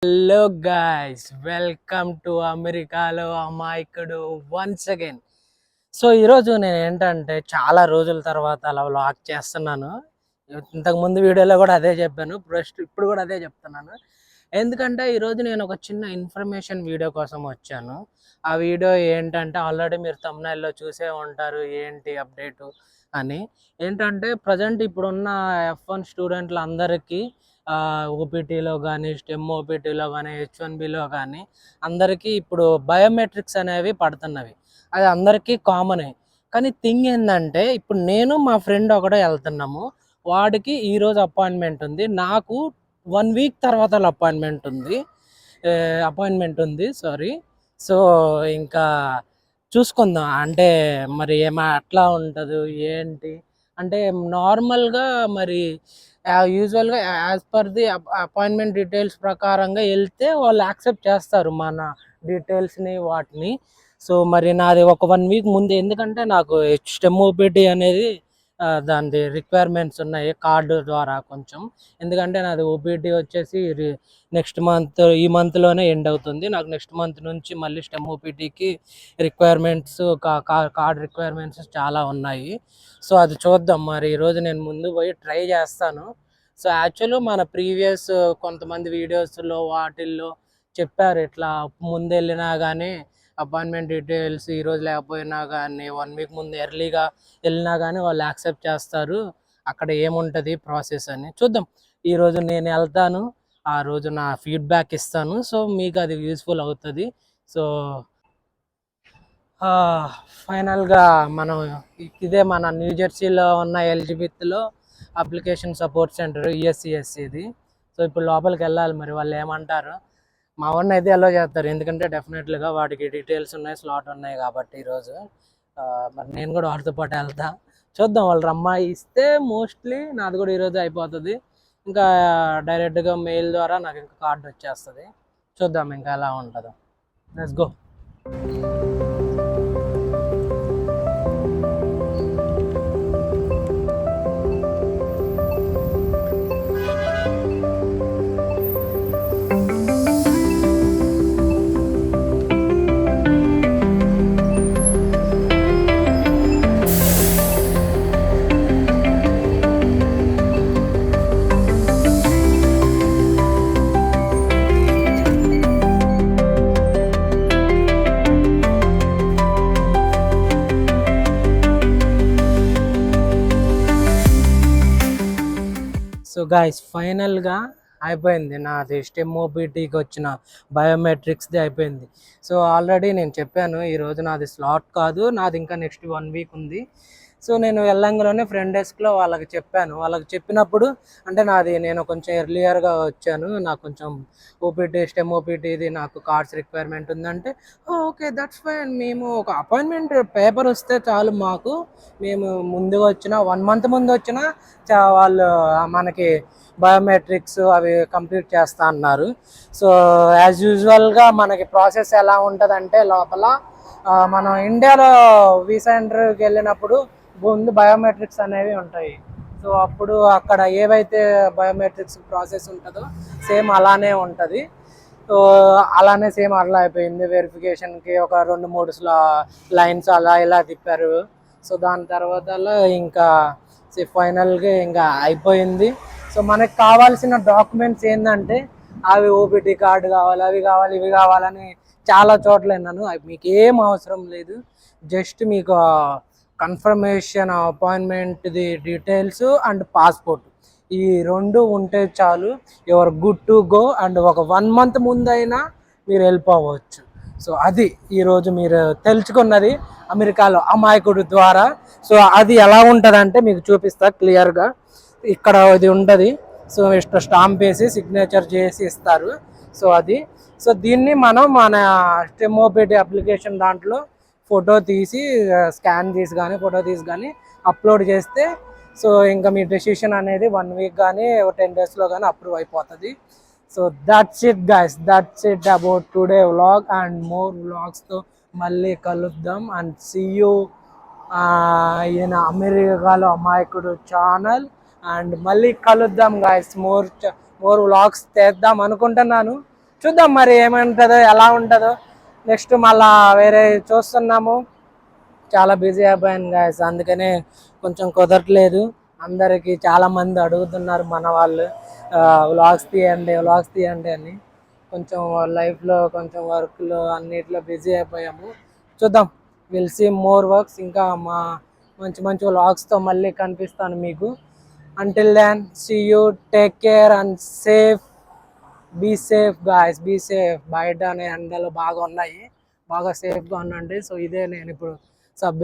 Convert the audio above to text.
Hello guys, welcome to అమెరికాలో అమాయకుడు once again. So ఈరోజు నేను ఏంటంటే చాలా రోజుల తర్వాత అలా వ్లాగ్ చేస్తున్నాను. ఇంతకుముందు వీడియోలో కూడా అదే చెప్పాను, ఇప్పుడు కూడా అదే చెప్తున్నాను. ఎందుకంటే ఈరోజు నేను ఒక చిన్న ఇన్ఫర్మేషన్ వీడియో కోసం వచ్చాను. ఆ వీడియో ఏంటంటే ఆల్రెడీ మీరు థంబ్నెయిల్లో చూసే ఉంటారు, ఏంటి అప్డేటు అని. ఏంటంటే ప్రజెంట్ ఇప్పుడున్న F1 స్టూడెంట్లు అందరికీ ఓపీటీలో కానీ, స్టెమ్ ఓపీటీలో కానీ, H1Bలో కానీ అందరికీ ఇప్పుడు బయోమెట్రిక్స్ అనేవి పడుతున్నవి. అది అందరికీ కామనే. కానీ థింగ్ ఏంటంటే ఇప్పుడు నేను మా ఫ్రెండ్ ఒకడే వెళ్తున్నాము. వాడికి ఈరోజు అపాయింట్మెంట్ ఉంది, నాకు 1 వీక్ తర్వాత అపాయింట్మెంట్ ఉంది సారీ. సో ఇంకా చూసుకుందాం. అంటే మరి అట్లా ఉంటుంది ఏంటి అంటే నార్మల్గా మరి యూజువల్గా as per the appointment details ప్రకారంగా వెళ్తే వాళ్ళు యాక్సెప్ట్ చేస్తారు మన డీటెయిల్స్ని వాటిని. సో మరి నాది ఒక 1 వీక్ ముందు, ఎందుకంటే నాకు స్టెమ్ ఓపీటీ అనేది దాని రిక్వైర్మెంట్స్ ఉన్నాయి కార్డు ద్వారా కొంచెం. ఎందుకంటే నాది ఓపీటీ వచ్చేసి నెక్స్ట్ మంత్, ఈ మంత్లోనే ఎండ్ అవుతుంది. నాకు నెక్స్ట్ మంత్ నుంచి మళ్ళీ స్టెమ్ ఓపీటీకి రిక్వైర్మెంట్స్, కార్డ్ రిక్వైర్మెంట్స్ చాలా ఉన్నాయి. సో అది చూద్దాం. మరి ఈరోజు నేను ముందు పోయి ట్రై చేస్తాను. సో యాక్చువల్గా మన ప్రీవియస్ కొంతమంది వీడియోస్లో వాటిల్లో చెప్పారు, ఇట్లా ముందు వెళ్ళినా కానీ అపాయింట్మెంట్ డీటెయిల్స్ ఈరోజు లేకపోయినా కానీ 1 వీక్ ముందు ఎర్లీగా వెళ్ళినా కానీ వాళ్ళు యాక్సెప్ట్ చేస్తారు, అక్కడ ఏముంటుంది ప్రాసెస్ అని చూద్దాం. ఈరోజు నేను వెళ్తాను, ఆ రోజు నా ఫీడ్బ్యాక్ ఇస్తాను. సో మీకు అది యూస్ఫుల్ అవుతుంది. సో ఫైనల్గా మనం ఇదే మన న్యూజెర్సీలో ఉన్న ఎలిజబెత్లో అప్లికేషన్ సపోర్ట్ సెంటర్ ESCSC ఇది. సో ఇప్పుడు లోపలికి వెళ్ళాలి, మరి వాళ్ళు ఏమంటారు. మా వాడిని అయితే అలో చేస్తారు, ఎందుకంటే డెఫినెట్లీగా వాడికి డీటెయిల్స్ ఉన్నాయి, స్లాట్ ఉన్నాయి కాబట్టి ఈరోజు. మరి నేను కూడా వాడితో పాటు వెళ్తా. చూద్దాం, వాళ్ళు రమ్మాయి ఇస్తే మోస్ట్లీ నాది కూడా ఈరోజు అయిపోతుంది. ఇంకా డైరెక్ట్గా మెయిల్ ద్వారా నాకు ఇంకా కార్డు వచ్చేస్తుంది. చూద్దాం ఇంకా ఎలా ఉంటుందో. Let's go. సో గాయస్, ఫైనల్గా అయిపోయింది నాది స్టెమ్ ఓపీటీకి వచ్చిన బయోమెట్రిక్స్ది అయిపోయింది. సో ఆల్రెడీ నేను చెప్పాను, ఈరోజు నాది స్లాట్ కాదు, నాది ఇంకా నెక్స్ట్ 1 వీక్ ఉంది. సో నేను వెళ్ళంగానే ఫ్రంట్ డెస్క్లో వాళ్ళకి చెప్పాను. వాళ్ళకి చెప్పినప్పుడు అంటే నేను కొంచెం ఎర్లియర్గా వచ్చాను, నాకు కొంచెం ఓపీటీ స్టెమ్ ఓపీటీది నాకు కార్డ్స్ రిక్వైర్మెంట్ ఉందంటే, ఓకే దట్స్ ఫైన్, మేము ఒక అపాయింట్మెంట్ పేపర్ వస్తే చాలు మాకు, మేము ముందుగా వచ్చిన 1 మంత్ ముందు వచ్చినా వాళ్ళు మనకి బయోమెట్రిక్స్ అవి కంప్లీట్ చేస్తా అన్నారు. సో యాజ్ యూజువల్గా మనకి ప్రాసెస్ ఎలా ఉంటుందంటే లోపల మనం ఇండియాలో వీసా ఇంటర్వ్యూకి వెళ్ళినప్పుడు ముందు బయోమెట్రిక్స్ అనేవి ఉంటాయి. సో అప్పుడు అక్కడ ఏవైతే బయోమెట్రిక్స్ ప్రాసెస్ ఉంటుందో సేమ్ అలానే ఉంటుంది. సో అలానే సేమ్ అట్లా అయిపోయింది. వెరిఫికేషన్కి ఒక 2-3 లైన్స్ అలా ఇలా తిప్పారు. సో దాని తర్వాత ఇంకా ఫైనల్గా ఇంకా అయిపోయింది. సో మనకు కావాల్సిన డాక్యుమెంట్స్ ఏంటంటే అవి ఓపీటీ కార్డు కావాలి, అవి కావాలి, ఇవి కావాలని చాలా చోట్ల విన్నాను. మీకు ఏం అవసరం లేదు, జస్ట్ మీకు కన్ఫర్మేషన్ అపాయింట్మెంట్ది డీటెయిల్స్ అండ్ పాస్పోర్ట్, ఈ 2 ఉంటే చాలు, your good to go. And ఒక 1 మంత్ ముందైనా మీరు వెళ్ళిపోవచ్చు. సో అది ఈరోజు మీరు తెలుసుకున్నది అమెరికాలో అమాయకుడు ద్వారా. సో అది ఎలా ఉంటుందంటే మీకు చూపిస్తా క్లియర్గా. ఇక్కడ ఇది ఉంటుంది. సో ఇష్ట స్టాంప్ వేసి సిగ్నేచర్ చేసి ఇస్తారు. సో అది దీన్ని మనం మన స్టెమ్ ఓపీటీ అప్లికేషన్ దాంట్లో ఫోటో తీసి స్కాన్ చేసి కానీ ఫోటో తీసి కానీ అప్లోడ్ చేస్తే సో ఇంకా మీ డెసిషన్ అనేది 1 వీక్ కానీ 10 డేస్లో కానీ అప్రూవ్ అయిపోతుంది. So that's it guys, that's it about today vlog. And more వ్లాగ్స్తో మళ్ళీ కలుద్దాం. అండ్ సీ యూ ఈయన అమెరికాలో అమాయకుడు ఛానల్. అండ్ మళ్ళీ కలుద్దాం గైస్. మోర్ వ్లాగ్స్ తెద్దాం అనుకుంటున్నాను. చూద్దాం మరి ఏమంటుందో ఎలా ఉంటుందో. నెక్స్ట్ మళ్ళా వేరే చూస్తున్నాము. చాలా బిజీ అయిపోయాను గాయస్, అందుకనే కొంచెం కుదరట్లేదు. అందరికి చాలా మంది అడుగుతున్నారు మన వాళ్ళు, వ్లాగ్స్ తీయండి వ్లాగ్స్ తీయండి అని. కొంచెం లైఫ్లో కొంచెం వర్క్లో అన్నిట్లో బిజీ అయిపోయాము. చూద్దాం, విల్ సీ మోర్ వర్క్స్. ఇంకా మా మంచి మంచి వ్లాగ్స్తో మళ్ళీ కనిపిస్తాను మీకు. Until then see you, take care and safe. Be safe guys, be safe. బయట ఎండలు బాగా ఉన్నాయి, బాగా సేఫ్గా ఉండండి. సో ఇదే నేను ఇప్పుడు సబ్